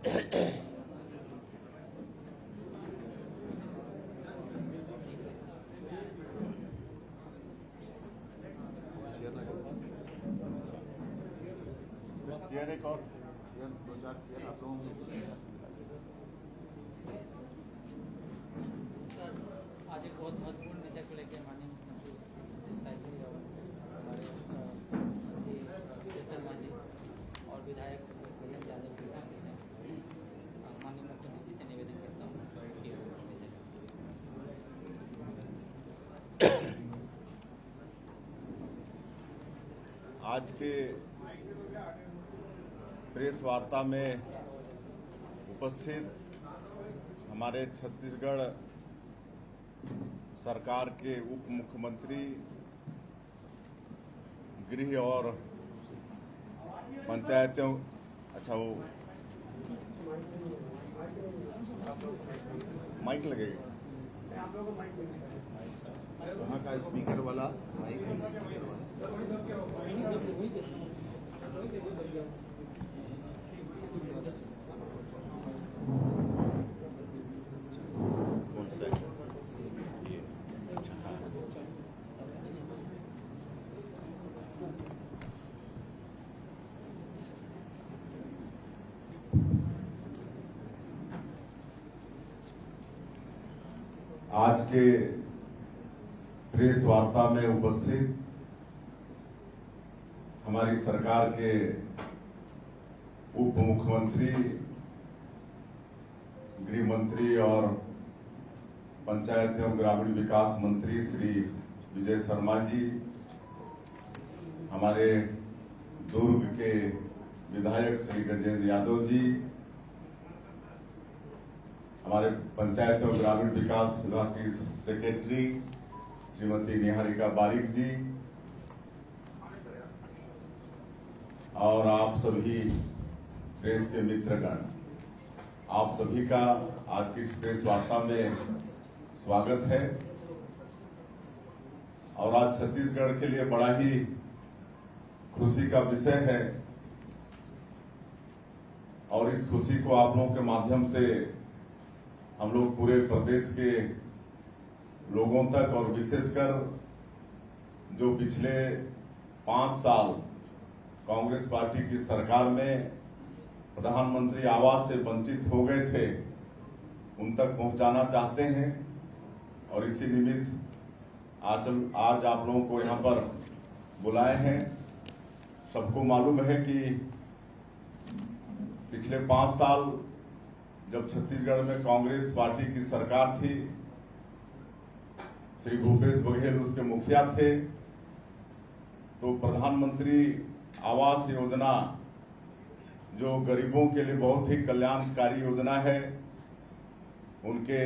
Chair एक और chair, 2-4 chair आप लोगों आज एक बहुत महत्वपूर्ण विषय को लेकर माननीय मुख्यमंत्री साहिब जी और हमारे मंत्री शर्मा जी और विधायक गजेंद्र यादव जी माननीय मुख्यमंत्री जी से निवेदन करता हूँ कि आज के प्रेस वार्ता में उपस्थित हमारे छत्तीसगढ़ सरकार के उप मुख्यमंत्री, गृह और पंचायतों, अच्छा वो माइक लगेगा, वहाँ का स्पीकर वाला माइक, स्पीकर वाला आज के प्रेस वार्ता में उपस्थित हमारी सरकार के उप मुख्यमंत्री, गृह मंत्री और पंचायत एवं ग्रामीण विकास मंत्री श्री विजय शर्मा जी, हमारे दुर्ग के विधायक श्री गजेंद्र यादव जी, हमारे पंचायत एवं ग्रामीण विकास विभाग की सेक्रेटरी श्रीमती निहारिका बारिक जी और आप सभी प्रेस के मित्रगण, आप सभी का आज की इस प्रेस वार्ता में स्वागत है। और आज छत्तीसगढ़ के लिए बड़ा ही खुशी का विषय है और इस खुशी को आप लोगों के माध्यम से हम लोग पूरे प्रदेश के लोगों तक और विशेषकर जो पिछले 5 साल कांग्रेस पार्टी की सरकार में प्रधानमंत्री आवास से वंचित हो गए थे, उन तक पहुंचाना चाहते हैं। और इसी निमित्त आज आप लोगों को यहां पर बुलाए हैं। सबको मालूम है कि पिछले 5 साल जब छत्तीसगढ़ में कांग्रेस पार्टी की सरकार थी, श्री भूपेश बघेल उसके मुखिया थे, तो प्रधानमंत्री आवास योजना जो गरीबों के लिए बहुत ही कल्याणकारी योजना है, उनके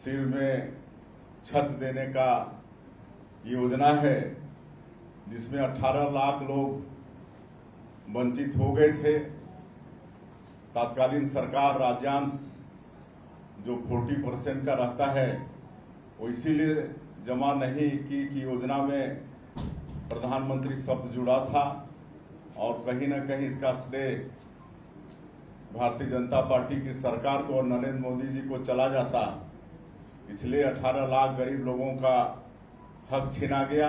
सिर में छत देने का योजना है, जिसमें 18 लाख लोग वंचित हो गए थे। तत्कालीन सरकार राज्यांश जो 40% का रहता है वो इसीलिए जमा नहीं की कि योजना में प्रधानमंत्री शब्द जुड़ा था और कहीं न कहीं इसका श्रेय भारतीय जनता पार्टी की सरकार को और नरेंद्र मोदी जी को चला जाता, इसलिए 18 लाख गरीब लोगों का हक छीना गया।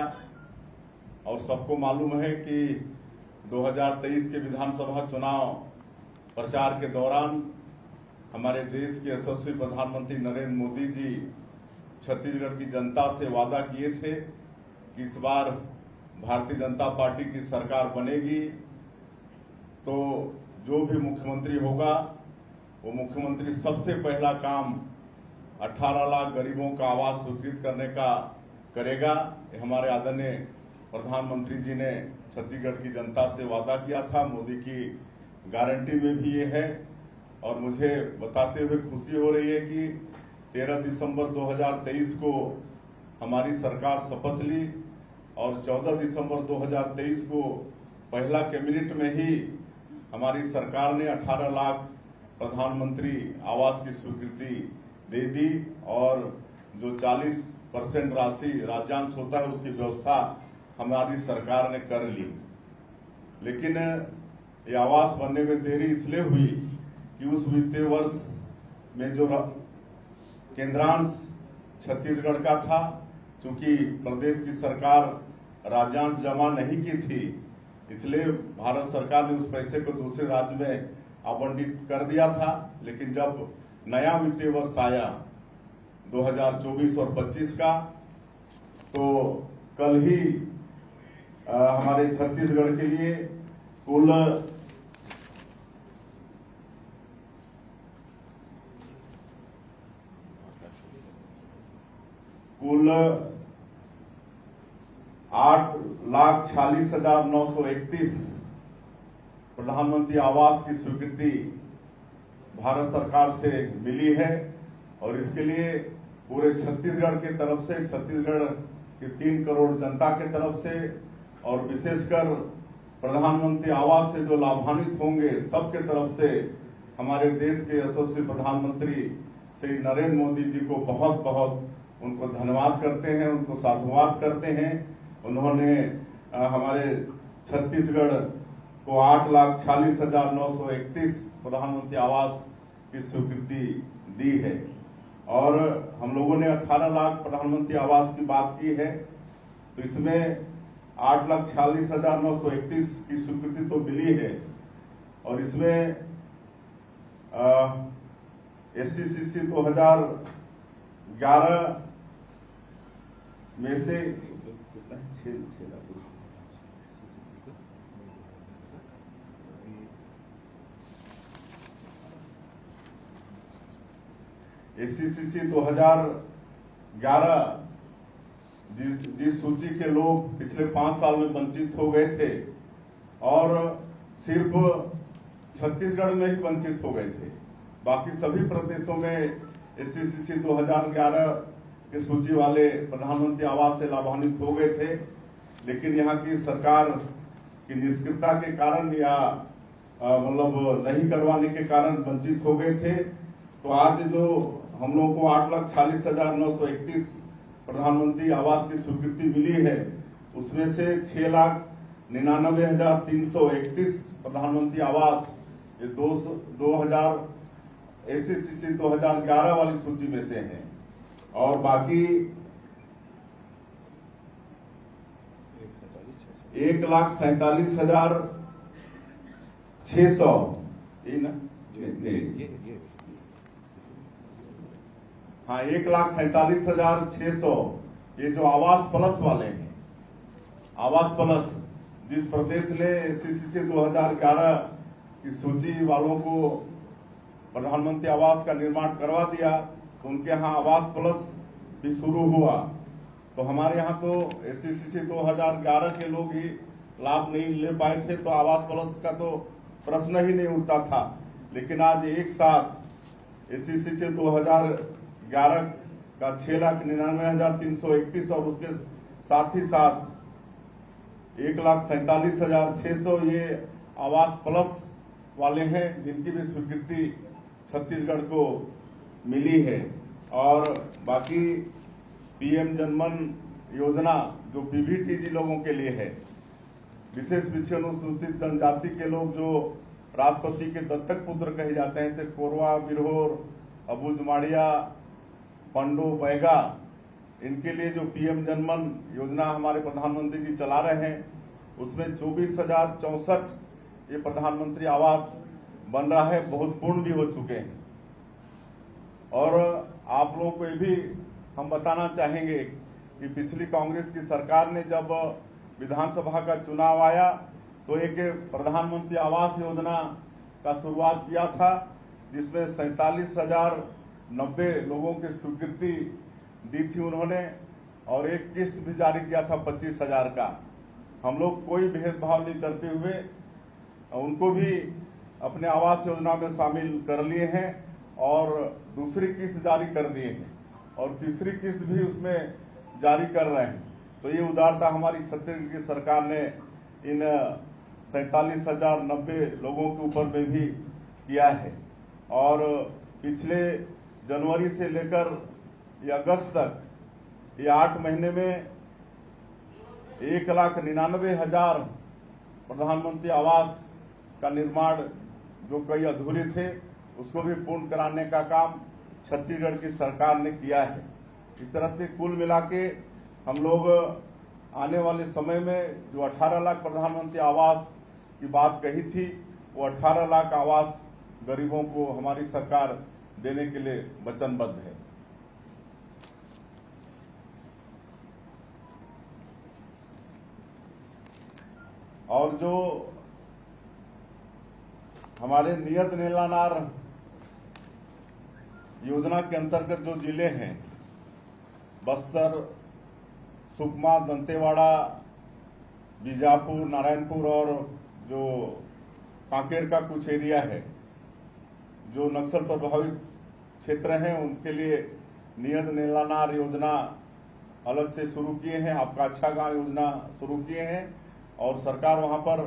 और सबको मालूम है कि 2023 के विधानसभा चुनाव प्रचार के दौरान हमारे देश के यशस्वी प्रधानमंत्री नरेंद्र मोदी जी छत्तीसगढ़ की जनता से वादा किए थे कि इस बार भारतीय जनता पार्टी की सरकार बनेगी तो जो भी मुख्यमंत्री होगा वो मुख्यमंत्री सबसे पहला काम 18 लाख गरीबों का आवास स्वीकृत करने का करेगा। हमारे आदरणीय प्रधानमंत्री जी ने छत्तीसगढ़ की जनता से वादा किया था, मोदी की गारंटी में भी ये है। और मुझे बताते हुए खुशी हो रही है कि 13 दिसंबर 2023 को हमारी सरकार शपथ ली और 14 दिसंबर 2023 को पहला कैबिनेट में ही हमारी सरकार ने 18 लाख प्रधानमंत्री आवास की स्वीकृति दे दी और जो 40% राशि राज्यांश होता है उसकी व्यवस्था हमारी सरकार ने कर ली। लेकिन ये आवास बनने में देरी इसलिए हुई कि उस वित्तीय वर्ष में जो केंद्रांश छत्तीसगढ़ का था, चूंकि प्रदेश की सरकार राज्यांश जमा नहीं की थी, इसलिए भारत सरकार ने उस पैसे को दूसरे राज्य में आवंटित कर दिया था। लेकिन जब नया वित्तीय वर्ष आया 2024 और 25 का, तो कल ही हमारे छत्तीसगढ़ के लिए कुल 8,46,931 प्रधानमंत्री आवास की स्वीकृति भारत सरकार से मिली है। और इसके लिए पूरे छत्तीसगढ़ की तरफ से, छत्तीसगढ़ की 3 करोड़ जनता के तरफ से, और विशेषकर प्रधानमंत्री आवास से जो लाभान्वित होंगे सबके तरफ से हमारे देश के यशस्वी प्रधानमंत्री श्री नरेंद्र मोदी जी को बहुत बहुत उनको धन्यवाद करते हैं, उनको साधुवाद करते हैं। उन्होंने हमारे छत्तीसगढ़ को 8,46,931 प्रधानमंत्री आवास की स्वीकृति दी है। और हम लोगों ने 18 लाख प्रधानमंत्री आवास की बात की है, तो इसमें 8,46,931 की स्वीकृति तो मिली है, और इसमें SCCC 2011 में से कितना है, 6 लाख SCCC 2011 जिस सूची के लोग पिछले 5 साल में वंचित हो गए थे, और सिर्फ छत्तीसगढ़ में ही वंचित हो गए थे, बाकी सभी प्रदेशों में SCCC 2011 के सूची वाले प्रधानमंत्री आवास से लाभान्वित हो गए थे। लेकिन यहाँ की सरकार की निष्क्रियता के कारण या मतलब नहीं करवाने के कारण वंचित हो गए थे। तो आज जो हम लोगों को 8,46,931 प्रधानमंत्री आवास की स्वीकृति मिली है, उसमें से 6,99,331 प्रधानमंत्री आवास ये 2000 SCCC 2011 वाली सूची में से हैं, और बाकी 1,47,600 ये ना, हाँ 1,47,600 ये जो आवास प्लस वाले हैं, आवास प्लस जिस प्रदेश ने SCCC 2011 की सूची वालों को प्रधानमंत्री आवास का निर्माण करवा दिया, तो उनके यहाँ आवास प्लस भी शुरू हुआ। तो हमारे यहाँ तो SCCC 2011 के लोग ही लाभ नहीं ले पाए थे, तो आवास प्लस का तो प्रश्न ही नहीं उठता था। लेकिन आज एक साथ SCCC 2011 का 6,99,331 और उसके साथ ही साथ 1,47,600 ये आवास प्लस वाले हैं, जिनकी भी स्वीकृति छत्तीसगढ़ को मिली है। और बाकी PM जनमन योजना जो PBTG लोगों के लिए है, विशेष पिछड़ी अनुसूचित जनजाति के लोग जो राष्ट्रपति के दत्तक पुत्र कहे जाते हैं, जैसे कोरवा, बिरहोर, अबुजमाड़िया, पंडो, बैगा, इनके लिए जो PM जनमन योजना हमारे प्रधानमंत्री जी चला रहे हैं, उसमें 24,064 ये प्रधानमंत्री आवास बन रहा है, बहुत पूर्ण भी हो चुके हैं। और आप लोगों को ये भी हम बताना चाहेंगे कि पिछली कांग्रेस की सरकार ने जब विधानसभा का चुनाव आया तो एक प्रधानमंत्री आवास योजना का शुरुआत किया था, जिसमें 47,090 लोगों की स्वीकृति दी थी उन्होंने, और एक किस्त भी जारी किया था 25,000 का। हम लोग कोई भेदभाव नहीं करते हुए उनको भी अपने आवास योजना में शामिल कर लिए हैं, और दूसरी किस्त जारी कर दिए हैं, और तीसरी किस्त भी उसमें जारी कर रहे हैं। तो ये उदारता हमारी छत्तीसगढ़ की सरकार ने इन 47,090 लोगों के ऊपर में भी किया है। और पिछले जनवरी से लेकर ये अगस्त तक ये 8 महीने में 1,99,000 प्रधानमंत्री आवास का निर्माण, जो कई अधूरे थे, उसको भी पूर्ण कराने का काम छत्तीसगढ़ की सरकार ने किया है। इस तरह से कुल मिला के हम लोग आने वाले समय में जो 18 लाख प्रधानमंत्री आवास की बात कही थी, वो 18 लाख आवास गरीबों को हमारी सरकार देने के लिए वचनबद्ध है। और जो हमारे नियत नीलानार योजना के अंतर्गत जो जिले हैं, बस्तर, सुकमा, दंतेवाड़ा, बीजापुर, नारायणपुर और जो कांकेर का कुछ एरिया है, जो नक्सल प्रभावित क्षेत्र हैं, उनके लिए नियत नीलानार योजना अलग से शुरू किए हैं। आपका अच्छा गांव योजना शुरू किए हैं और सरकार वहां पर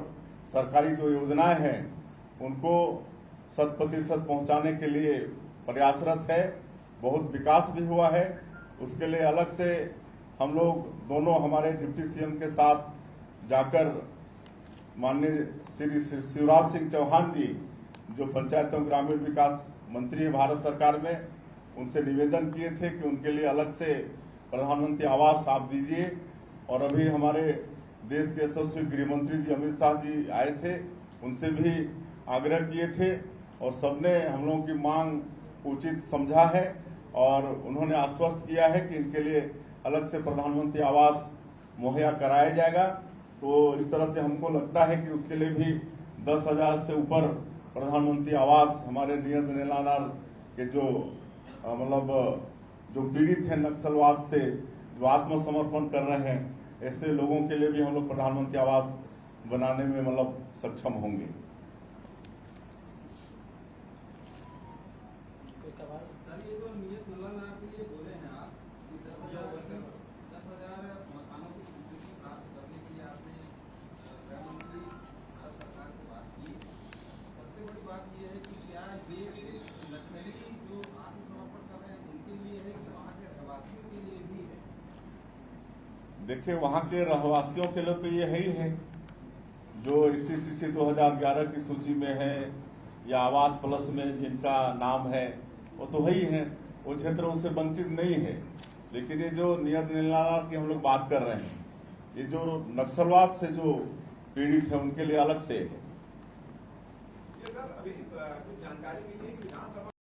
सरकारी जो योजनाएं हैं उनको 100% पहुंचाने के लिए प्रयासरत है। बहुत विकास भी हुआ है। उसके लिए अलग से हम लोग दोनों हमारे डिप्टी सीएम के साथ जाकर माननीय श्री शिवराज सिंह चौहान जी, जो पंचायत एवं ग्रामीण विकास मंत्री है भारत सरकार में, उनसे निवेदन किए थे कि उनके लिए अलग से प्रधानमंत्री आवास आप दीजिए। और अभी हमारे देश के यशस्वी गृह मंत्री जी अमित शाह जी आए थे, उनसे भी आग्रह किए थे और सबने हम लोगों की मांग उचित समझा है और उन्होंने आश्वस्त किया है कि इनके लिए अलग से प्रधानमंत्री आवास मुहैया कराया जाएगा। तो इस तरह से हमको लगता है कि उसके लिए भी 10,000 से ऊपर प्रधानमंत्री आवास हमारे नियत नीलानार के जो जो पीड़ित हैं नक्सलवाद से, जो आत्मसमर्पण कर रहे हैं, ऐसे लोगों के लिए भी हम लोग प्रधानमंत्री आवास बनाने में सक्षम होंगे। सर, ये जो नियत नीलानार के लिए बोले हैं आप, 10,000 मकानों की स्वीकृति प्राप्त करने के लिए आपने गृह मंत्री भारत सरकार से बात की। सबसे बड़ी बात ये है कि क्या ये सिर्फ नक्सली जो आत्मसमर्पण कर रहे हैं उनके लिए है कि वहाँ के रहवासियों के लिए भी है? देखिए, वहाँ के रहवासियों के लिए तो ये है ही है, जो इसी सूची 2011 की सूची में है या आवास प्लस में जिनका नाम है, वो तो है ही है। वो क्षेत्र उससे वंचित नहीं है। लेकिन ये जो नियत नीलानार की हम लोग बात कर रहे हैं, ये जो नक्सलवाद से जो पीड़ित है उनके लिए अलग से है। ये सर, अभी कुछ जानकारी मिली